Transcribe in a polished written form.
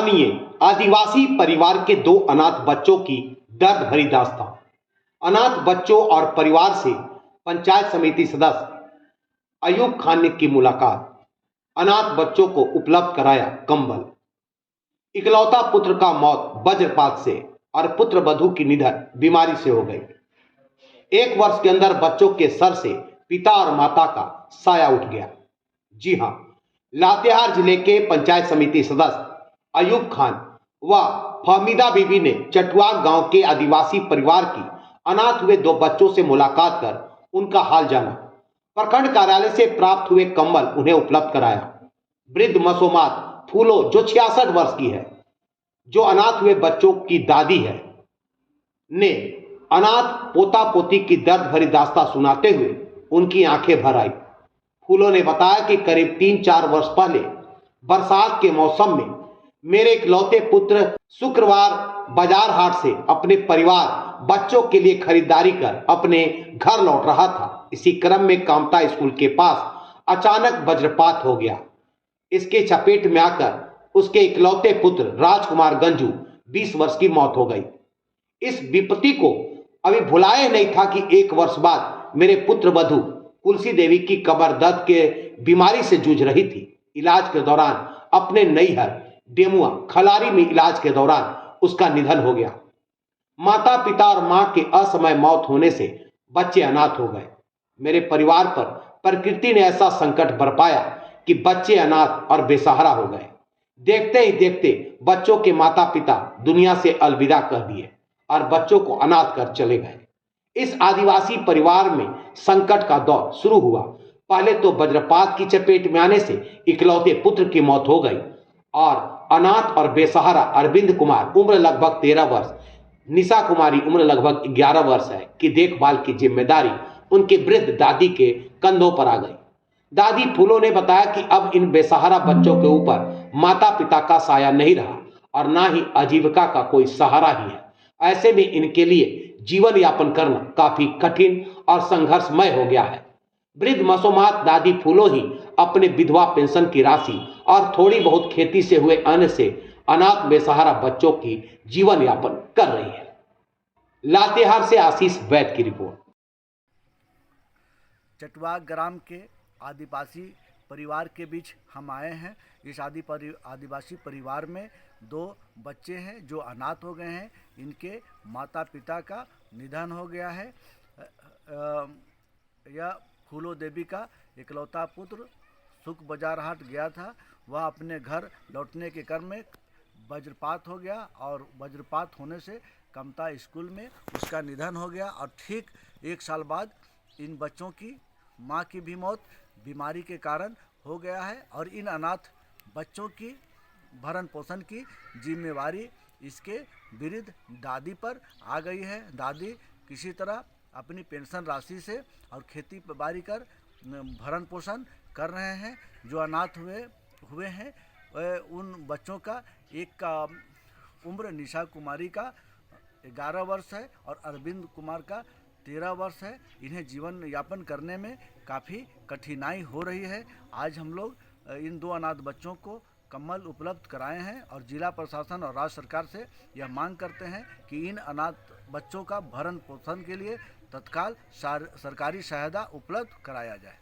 सुनिए आदिवासी परिवार के दो अनाथ बच्चों की दर्द भरी दास्तान। अनाथ बच्चों और परिवार से पंचायत समिति सदस्य अयूब खान ने की मुलाकात। अनाथ बच्चों को उपलब्ध कराया कंबल। इकलौता पुत्र का मौत वज्रपात से और पुत्र वधू की निधन बीमारी से हो गई। 1 वर्ष के अंदर बच्चों के सर से पिता और माता का साया उठ गया। जी हां, लातेहार जिले के पंचायत समिति सदस्य अयूब खान व फहमीदा बीबी ने चटवाक गांव के आदिवासी परिवार की अनाथ हुए 2 बच्चों से मुलाकात कर उनका हाल जाना। प्रखंड कार्यालय से प्राप्त हुए कंबल उन्हें उपलब्ध कराया। वृद्ध मसोमात फूलो जो 66 वर्ष की है, जो अनाथ हुए बच्चों की दादी है, ने अनाथ पोता पोती की दर्द भरी दास्तां सुनाते हुए उनकी आंखें भर आई। फूलों ने बताया कि करीब 3-4 वर्ष पहले बरसात के मौसम में मेरे इकलौते पुत्र शुक्रवार बाजार हाट से अपने परिवार बच्चों के लिए खरीदारी कर अपने घर लौट रहा था। इसी क्रम में कामता स्कूल के पास अचानक वज्रपात हो गया। इसके चपेट में आकर उसके इकलौते पुत्र राजकुमार गंजू 20 वर्ष की मौत हो गई। इस विपत्ति को अभी भुलाया नहीं था कि 1 वर्ष बाद मेरे पुत्र वधू कुलसी देवी की कमर दर्द के बीमारी से जूझ रही थी। इलाज के दौरान अपने नैहर डेमुआ खलारी में इलाज के दौरान उसका निधन हो गया। माता पिता और मां के असमय मौत होने से बच्चे अनाथ हो गए। मेरे परिवार पर प्रकृति ने ऐसा संकट बरपाया कि बच्चे अनाथ और बेसहारा हो गए। देखते ही देखते बच्चों के माता पिता दुनिया से अलविदा कह दिए और बच्चों को अनाथ कर चले गए। इस आदिवासी परिवार में संकट का दौर शुरू हुआ। पहले तो वज्रपात की चपेट में आने से इकलौते पुत्र की मौत हो गई और अनाथ और बेसहारा अरविंद कुमार उम्र लगभग 13 वर्ष, निशा कुमारी उम्र लगभग 11 वर्ष है की देखभाल की जिम्मेदारी उनके वृद्ध दादी के कंधों पर आ गई। दादी फूलों ने बताया कि अब इन बेसहारा बच्चों के ऊपर माता पिता का साया नहीं रहा और ना ही आजीविका का कोई सहारा ही है। ऐसे में इनके लिए जीवन यापन करना काफी कठिन और संघर्षमय हो गया है। वृद्ध मसोमात दादी फूलों ही अपने विधवा पेंशन की राशि और थोड़ी बहुत खेती से हुए अन्न से अनाथ बेसहारा बच्चों की जीवन यापन कर रही है। लातेहार से आशीष वैद की रिपोर्ट। चटवाक ग्राम के आदिवासी परिवार के बीच हम आए हैं। इस आदिवासी परिवार में 2 बच्चे हैं जो अनाथ हो गए हैं। इनके माता पिता का निधन हो गया है। यह फूलो देवी का इकलौता पुत्र सुख बाजार हाट गया था। वह अपने घर लौटने के क्रम में वज्रपात हो गया और वज्रपात होने से कामता स्कूल में उसका निधन हो गया और ठीक 1 साल बाद इन बच्चों की मां की भी मौत बीमारी के कारण हो गया है और इन अनाथ बच्चों की भरण पोषण की जिम्मेवारी इसके वृद्ध दादी पर आ गई है। दादी किसी तरह अपनी पेंशन राशि से और खेती बाड़ी कर भरण पोषण कर रहे हैं। जो अनाथ हुए हैं उन बच्चों का एक का उम्र निशा कुमारी का 11 वर्ष है और अरविंद कुमार का 13 वर्ष है। इन्हें जीवन यापन करने में काफ़ी कठिनाई हो रही है। आज हम लोग इन 2 अनाथ बच्चों को कंबल उपलब्ध कराए हैं और जिला प्रशासन और राज्य सरकार से यह मांग करते हैं कि इन अनाथ बच्चों का भरण पोषण के लिए तत्काल सरकारी सहायता उपलब्ध कराया जाए।